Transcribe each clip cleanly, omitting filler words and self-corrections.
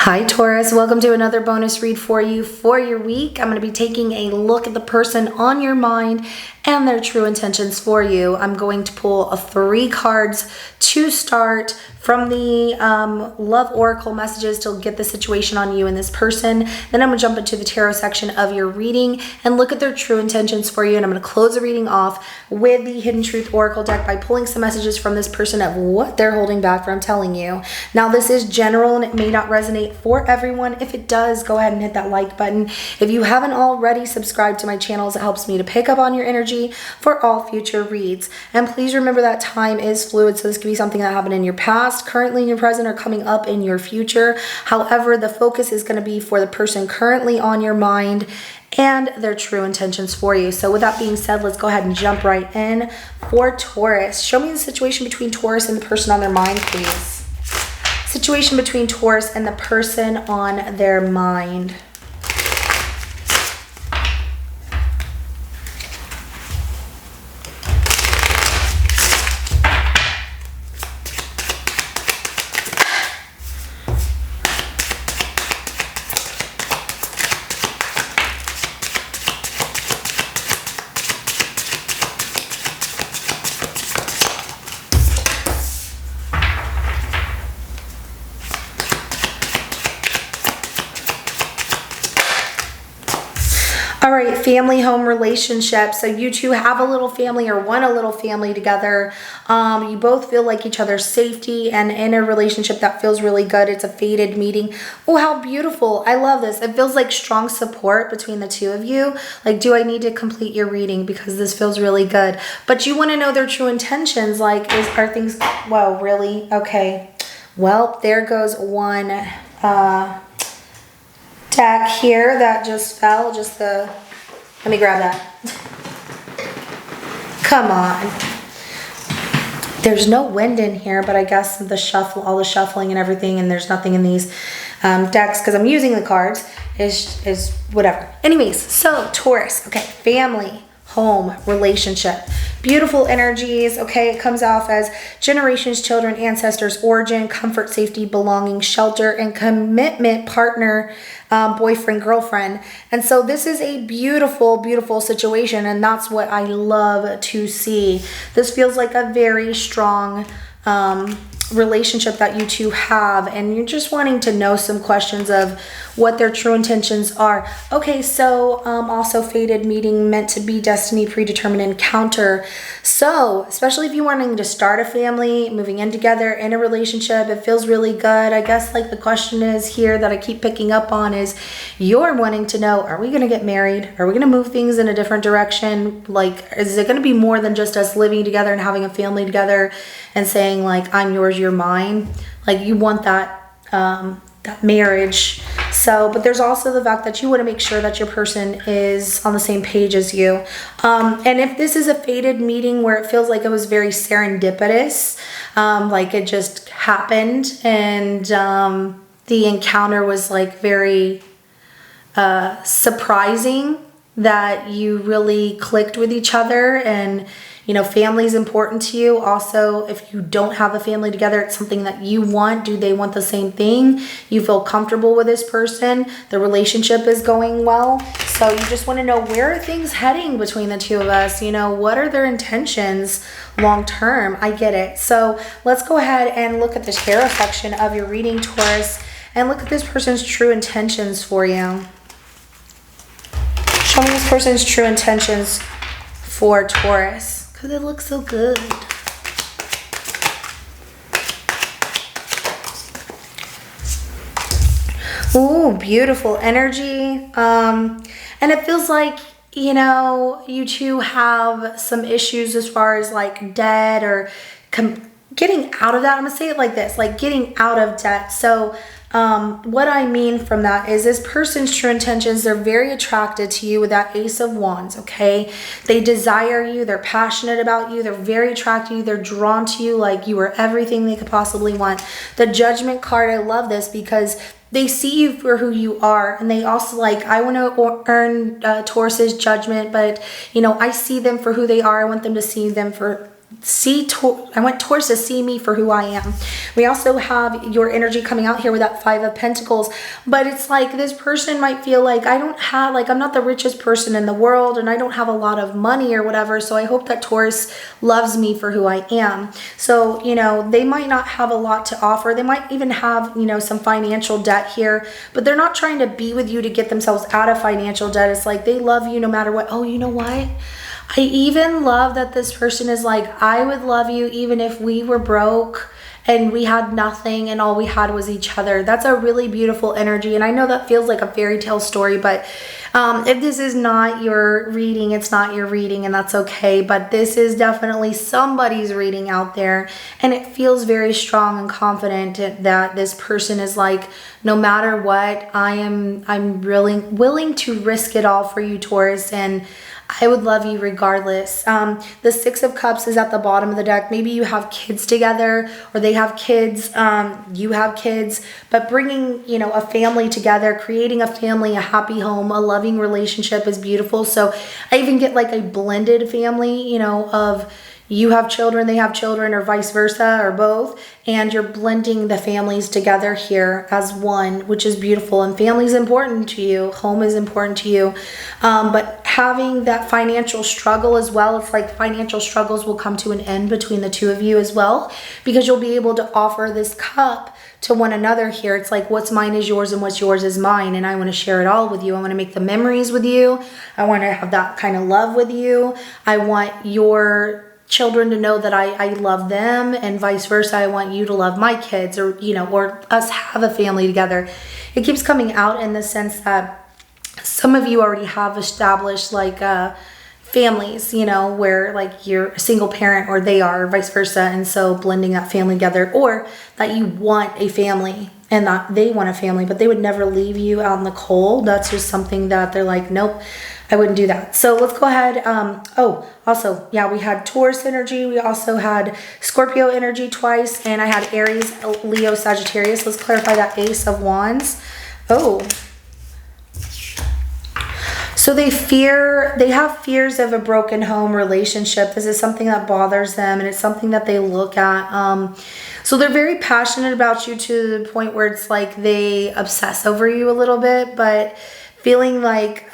Hi Taurus, welcome to another bonus read for you for your week. I'm going to be taking a look at the person on your mind and their true intentions for you. I'm going to pull 3 cards to start from the love oracle messages to get the situation on you and this person. Then I'm going to jump into the tarot section of your reading and look at their true intentions for you. And I'm going to close the reading off with the Hidden Truth Oracle deck by pulling some messages from this person of what they're holding back from telling you. Now this is general and it may not resonate for everyone. If it does, go ahead and hit that like button. If you haven't already subscribed to my channels, it helps me to pick up on your energy for all future reads. And please remember that time is fluid, so this could be something that happened in your past, currently in your present, or coming up in your future. However, the focus is going to be for the person currently on your mind and their true intentions for you. So with that being said, let's go ahead and jump right in for Taurus. Show me the situation between Taurus and the person on their mind, please. Situation between Taurus and the person on their mind. All right, family, home, relationship. So you two have a little family or want a little family together. You both feel like each other's safety and in a relationship that feels really good. It's a fated meeting. Oh, how beautiful. I love this. It feels like strong support between the two of you. Like, do I need to complete your reading because this feels really good? But you want to know their true intentions. Like, are things, well, really? Okay. Well, there goes one deck here that just fell. Let me grab that. Come on. There's no wind in here, but I guess the shuffle, all the shuffling and everything, and there's nothing in these decks because I'm using the cards is whatever. Anyways, so Taurus, okay, family, home, relationship, beautiful energies. Okay, it comes off as generations, children, ancestors, origin, comfort, safety, belonging, shelter, and commitment, partner, boyfriend, girlfriend. And so this is a beautiful, beautiful situation, and that's what I love to see. This feels like a very strong relationship that you two have, and you're just wanting to know some questions of what their true intentions are. Okay, so also fated meeting, meant to be, destiny, predetermined encounter. So especially if you're wanting to start a family, moving in together in a relationship, it feels really good. I guess like the question is here that I keep picking up on is you're wanting to know, are we going to get married? Are we going to move things in a different direction? Like, is it going to be more than just us living together and having a family together and saying like, I'm yours, you're mine? Like, you want that that marriage. So, but there's also the fact that you want to make sure that your person is on the same page as you. And if this is a fated meeting where it feels like it was very serendipitous, like it just happened, and the encounter was like very surprising, that you really clicked with each other, and you know, family is important to you. Also, if you don't have a family together, it's something that you want. Do they want the same thing? You feel comfortable with this person. The relationship is going well. So you just want to know, where are things heading between the two of us? You know, what are their intentions long term? I get it. So let's go ahead and look at the tarot section of your reading, Taurus, and look at this person's true intentions for you. Show me this person's true intentions for Taurus, because it looks so good. Ooh, beautiful energy. And it feels like, you know, you two have some issues as far as like debt or getting out of that. I'm gonna say it like this, like getting out of debt. So what I mean from that is this person's true intentions, they're very attracted to you with that Ace of Wands, okay? They desire you, they're passionate about you, they're very attracted to you, they're drawn to you like you are everything they could possibly want. The Judgment card, I love this because they see you for who you are, and they also like, I want to earn Taurus's judgment, but you know, I see them for who they are. I want them to see them for I want Taurus to see me for who I am. We also have your energy coming out here with that 5 of Pentacles, but it's like this person might feel like I'm not the richest person in the world and I don't have a lot of money or whatever, so I hope that Taurus loves me for who I am. So, you know, they might not have a lot to offer. They might even have, you know, some financial debt here, but they're not trying to be with you to get themselves out of financial debt. It's like they love you no matter what. Oh, you know what? I even love that this person is like, I would love you even if we were broke and we had nothing and all we had was each other. That's a really beautiful energy. And I know that feels like a fairy tale story, but if this is not your reading, it's not your reading, and that's okay. But this is definitely somebody's reading out there. And it feels very strong and confident that this person is like, no matter what, I'm really willing to risk it all for you, Taurus, and I would love you regardless. The 6 of Cups is at the bottom of the deck. Maybe you have kids together, or they have kids, you have kids, but bringing, you know, a family together, creating a family, a happy home, a loving relationship is beautiful. So I even get like a blended family, you know, of you have children, they have children, or vice versa, or both, and you're blending the families together here as one, which is beautiful. And family is important to you, home is important to you, but having that financial struggle as well, it's like financial struggles will come to an end between the two of you as well, because you'll be able to offer this cup to one another here. It's like what's mine is yours and what's yours is mine, and I want to share it all with you. I want to make the memories with you. I want to have that kind of love with you. I want your children to know that I love them, and vice versa. I want you to love my kids, or, you know, or us have a family together. It keeps coming out in the sense that some of you already have established like families, you know, where like you're a single parent or they are, or vice versa. And so blending that family together, or that you want a family and that they want a family, but they would never leave you out in the cold. That's just something that they're like, nope, I wouldn't do that. So let's go ahead. Oh, also, yeah, we had Taurus energy. We also had Scorpio energy twice, and I had Aries, Leo, Sagittarius. Let's clarify that Ace of Wands. Oh, so they have fears of a broken home relationship. This is something that bothers them, and it's something that they look at. So they're very passionate about you to the point where it's like they obsess over you a little bit, but feeling like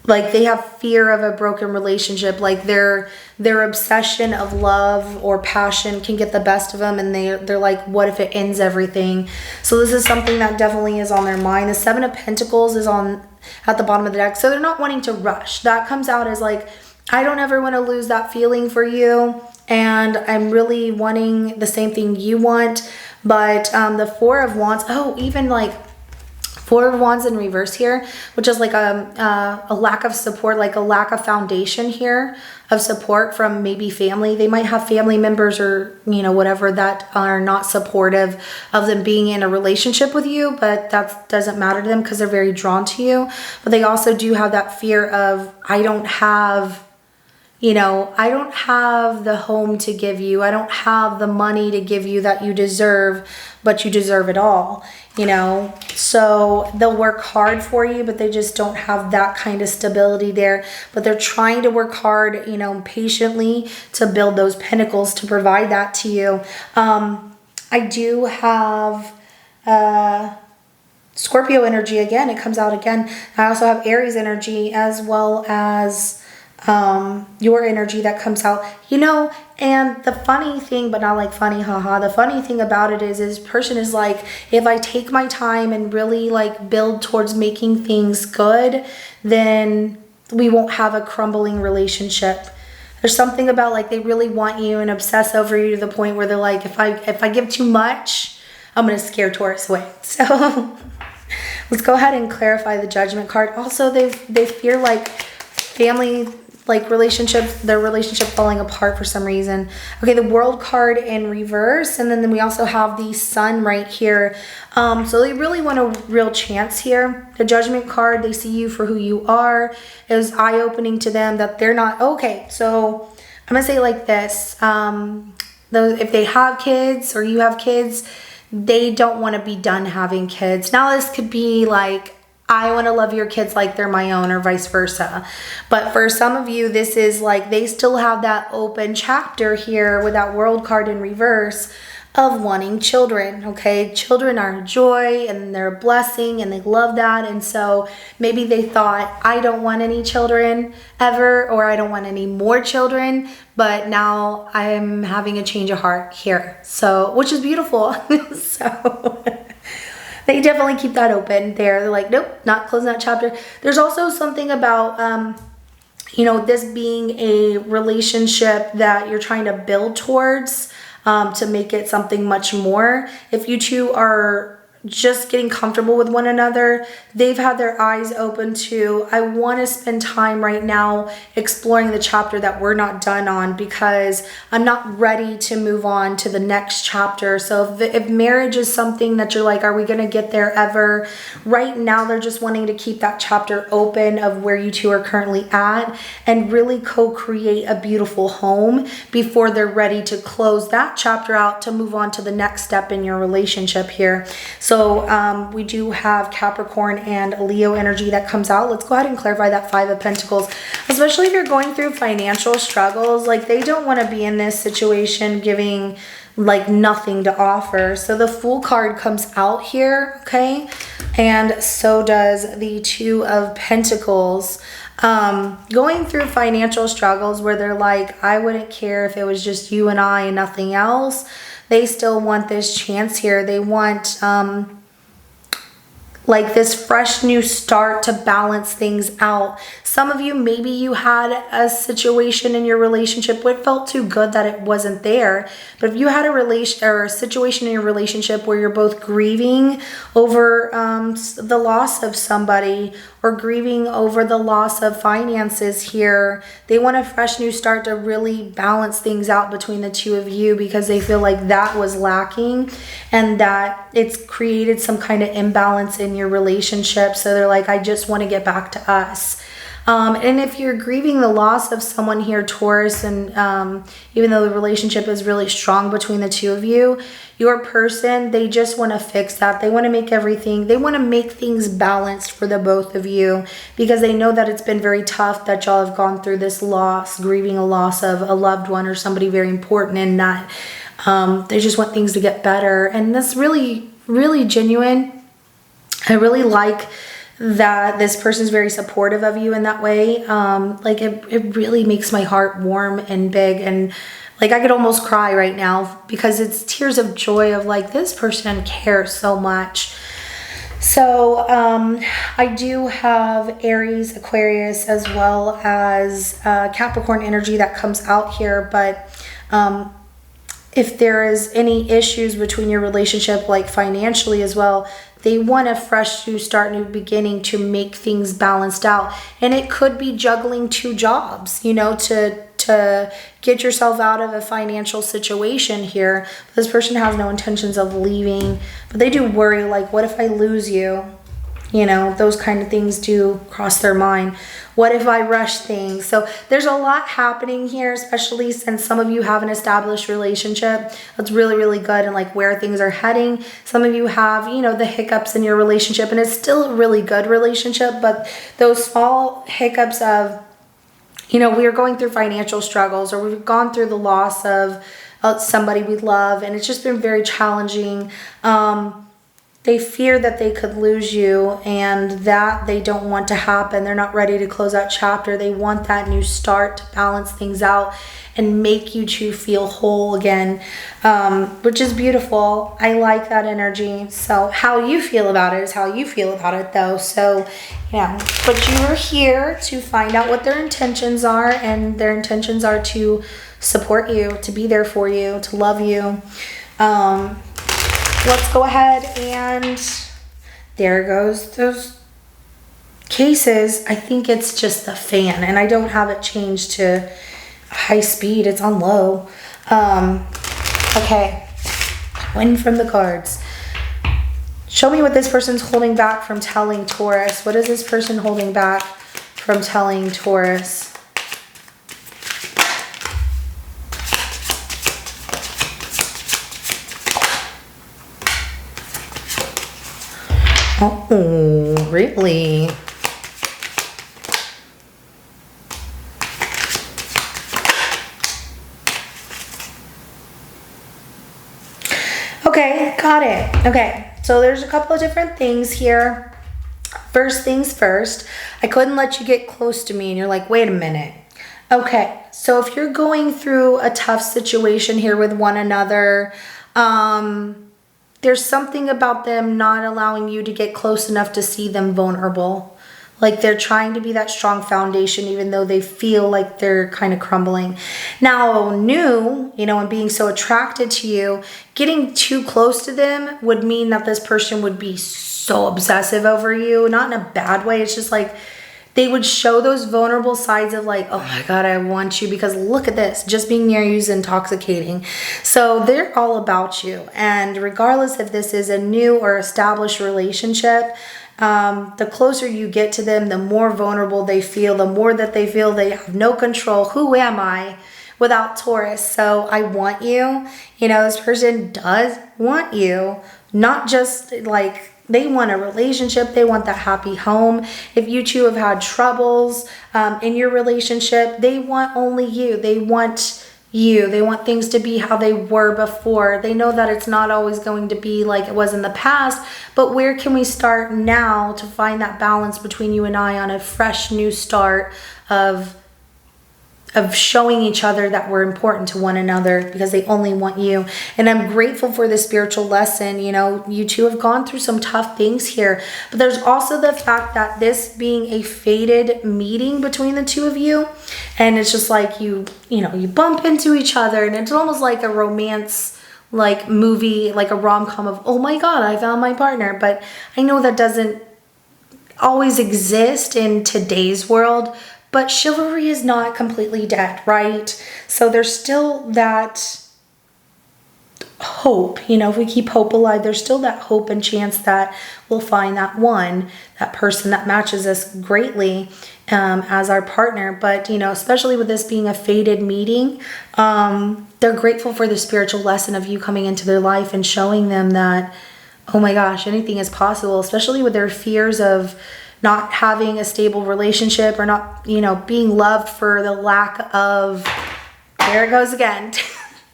they have fear of a broken relationship, like their obsession of love or passion can get the best of them, and they're like, what if it ends everything? So this is something that definitely is on their mind. The 7 of Pentacles is at the bottom of the deck, so they're not wanting to rush. That comes out as like, I don't ever want to lose that feeling for you, and I'm really wanting the same thing you want. But the 4 of Wands, oh, even like 4 of Wands in reverse here, which is like a lack of support, like a lack of foundation here of support from maybe family. They might have family members or, you know, whatever, that are not supportive of them being in a relationship with you, but that doesn't matter to them because they're very drawn to you. But they also do have that fear of, I don't have the home to give you. I don't have the money to give you that you deserve, but you deserve it all, you know? So they'll work hard for you, but they just don't have that kind of stability there. But they're trying to work hard, you know, patiently to build those pinnacles to provide that to you. I do have Scorpio energy again. It comes out again. I also have Aries energy as well as your energy that comes out, you know. And the funny thing, but not like funny, haha, the funny thing about it is this person is like, if I take my time and really like build towards making things good, then we won't have a crumbling relationship. There's something about like they really want you and obsess over you to the point where they're like, if I give too much, I'm gonna scare Taurus away. So let's go ahead and clarify the Judgment card. Also, they fear like family, like their relationship falling apart for some reason. Okay, the World card in reverse, and then we also have the Sun right here. So they really want a real chance here. The Judgment card, they see you for who you are. It was eye-opening to them that they're not okay. So I'm gonna say it like this: if they have kids or you have kids, they don't want to be done having kids. Now this could be like, I want to love your kids like they're my own, or vice versa. But for some of you, this is like they still have that open chapter here with that world card in reverse of wanting children. Okay, children are a joy and they're a blessing and they love that. And so maybe they thought, I don't want any children ever, or I don't want any more children, but now I'm having a change of heart here, so which is beautiful. So they definitely keep that open there. They're like, nope, not closing that chapter. There's also something about this being a relationship that you're trying to build towards, to make it something much more. If you two are just getting comfortable with one another, they've had their eyes open to, I want to spend time right now exploring the chapter that we're not done on, because I'm not ready to move on to the next chapter. So if marriage is something that you're like, are we going to get there ever? Right now, they're just wanting to keep that chapter open of where you two are currently at and really co-create a beautiful home before they're ready to close that chapter out to move on to the next step in your relationship here. So we do have Capricorn and Leo energy that comes out. Let's go ahead and clarify that Five of Pentacles, especially if you're going through financial struggles. Like, they don't want to be in this situation giving like nothing to offer. So the Fool card comes out here, okay? And so does the Two of Pentacles. Going through financial struggles where they're like, I wouldn't care if it was just you and I and nothing else. They still want this chance here. They want like this fresh new start to balance things out. Some of you, maybe you had a situation in your relationship where it felt too good that it wasn't there. But if you had a relation or a situation in your relationship where you're both grieving over the loss of somebody, or grieving over the loss of finances here, they want a fresh new start to really balance things out between the two of you, because they feel like that was lacking and that it's created some kind of imbalance in your relationship. So they're like, I just want to get back to us. And if you're grieving the loss of someone here, Taurus, and even though the relationship is really strong between the two of you, your person, they just want to fix that. They want to make they want to make things balanced for the both of you, because they know that it's been very tough that y'all have gone through this loss, grieving a loss of a loved one or somebody very important, and that they just want things to get better. And that's really, really genuine. I really like that this person's very supportive of you in that way. Like it really makes my heart warm and big, and like I could almost cry right now, because it's tears of joy of like, this person cares so much. So I do have Aries, Aquarius, as well as Capricorn energy that comes out here. But if there is any issues between your relationship, like financially as well, they want a fresh new start, new beginning to make things balanced out. And it could be juggling two jobs, to get yourself out of a financial situation here. This person has no intentions of leaving, but they do worry, like, what if I lose you? Those kind of things do cross their mind. What if I rush things? So there's a lot happening here, especially since some of you have an established relationship. That's really, really good, and like where things are heading. Some of you have, the hiccups in your relationship, and it's still a really good relationship, but those small hiccups of, we are going through financial struggles, or we've gone through the loss of somebody we love, and it's just been very challenging. They fear that they could lose you, and that they don't want to happen. They're not ready to close that chapter. They want that new start to balance things out and make you two feel whole again, which is beautiful. I like that energy. So how you feel about it is how you feel about it, though. So yeah, but you are here to find out what their intentions are, and their intentions are to support you, to be there for you, to love you. Let's go ahead, and there goes those cases. I think it's just the fan, and I don't have it changed to high speed. It's on low. Okay, win from the cards. Show me what this person's holding back from telling Taurus. What is this person holding back from telling Taurus? Oh, really? Okay, got it. Okay, so there's a couple of different things here. First things first, I couldn't let you get close to me, and you're like, wait a minute. Okay, so if you're going through a tough situation here with one another, there's something about them not allowing you to get close enough to see them vulnerable. Like they're trying to be that strong foundation even though they feel like they're kind of crumbling. Now, and being so attracted to you, getting too close to them would mean that this person would be so obsessive over you. Not in a bad way. It's just like they would show those vulnerable sides of like, oh my God, I want you because look at this. Just being near you is intoxicating. So they're all about you. And regardless if this is a new or established relationship, the closer you get to them, the more vulnerable they feel, the more that they feel they have no control. Who am I without Taurus? So I want you. This person does want you, not just like they want a relationship. They want that happy home. If you two have had troubles in your relationship, they want only you. They want you. They want things to be how they were before. They know that it's not always going to be like it was in the past, but where can we start now to find that balance between you and I on a fresh new start of showing each other that we're important to one another because they only want you. And I'm grateful for the spiritual lesson. You two have gone through some tough things here, but there's also the fact that this being a fated meeting between the two of you, and it's just like you bump into each other, and it's almost like a romance like movie, like a rom-com of, oh my God, I found my partner. But I know that doesn't always exist in today's world. But chivalry is not completely dead, right? So there's still that hope. If we keep hope alive, there's still that hope and chance that we'll find that person that matches us greatly as our partner. But, especially with this being a fated meeting, they're grateful for the spiritual lesson of you coming into their life and showing them that, oh my gosh, anything is possible, especially with their fears of not having a stable relationship or not, being loved for the lack of, there it goes again.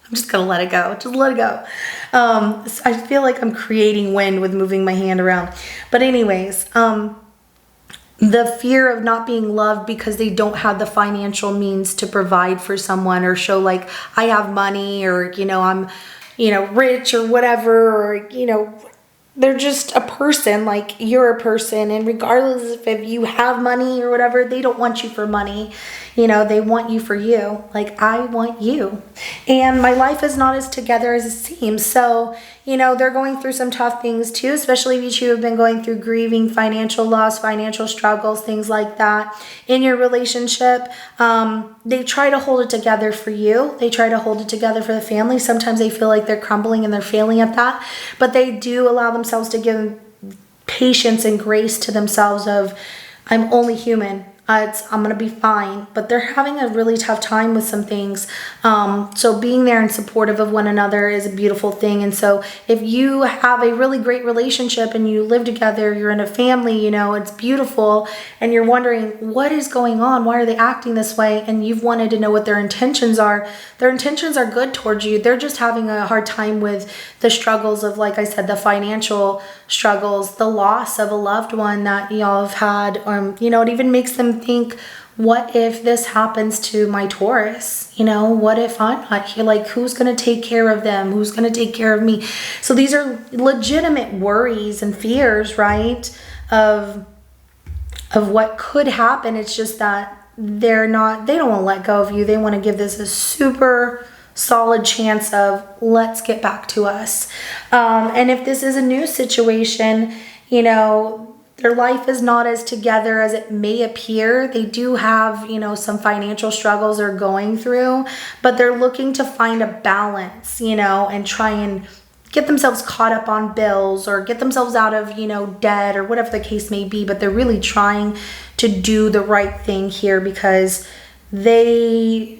I'm just going to let it go. Just let it go. So I feel like I'm creating wind with moving my hand around. But anyways, the fear of not being loved because they don't have the financial means to provide for someone or show like I have money or, I'm, rich or whatever, or, they're just a person, like you're a person, and regardless if you have money or whatever, they don't want you for money. They want you for you. Like, I want you. And my life is not as together as it seems. So, they're going through some tough things too, especially if you two have been going through grieving, financial loss, financial struggles, things like that in your relationship. They try to hold it together for you. They try to hold it together for the family. Sometimes they feel like they're crumbling and they're failing at that, but they do allow themselves to give patience and grace to themselves of, I'm only human. I'm going to be fine, but they're having a really tough time with some things. So being there and supportive of one another is a beautiful thing. And so if you have a really great relationship and you live together, you're in a family, it's beautiful, and you're wondering what is going on? Why are they acting this way? And you've wanted to know what their intentions are. Their intentions are good towards you. They're just having a hard time with the struggles of, like I said, the financial struggles, the loss of a loved one that y'all have had. It even makes them think, what if this happens to my Taurus? What if I'm not here? Like, who's going to take care of them? Who's going to take care of me? So these are legitimate worries and fears, right? Of what could happen. It's just that they don't want to let go of you. They want to give this a super solid chance of, let's get back to us. And if this is a new situation, their life is not as together as it may appear. They do have, some financial struggles they're going through, but they're looking to find a balance, and try and get themselves caught up on bills or get themselves out of, debt or whatever the case may be. But they're really trying to do the right thing here because they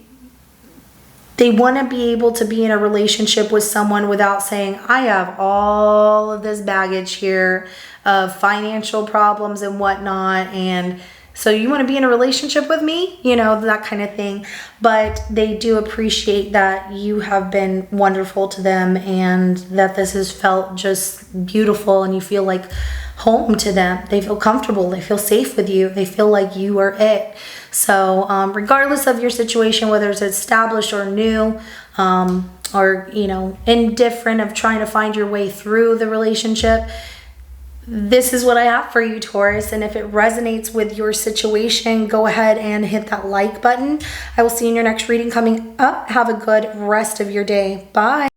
They want to be able to be in a relationship with someone without saying, I have all of this baggage here of financial problems and whatnot, and so you want to be in a relationship with me? You know, that kind of thing. But they do appreciate that you have been wonderful to them and that this has felt just beautiful and you feel like home to them. They feel comfortable. They feel safe with you. They feel like you are it. So regardless of your situation, whether it's established or new, or, you know, indifferent of trying to find your way through the relationship, this is what I have for you, Taurus. And if it resonates with your situation, go ahead and hit that like button. I will see you in your next reading coming up. Have a good rest of your day. Bye.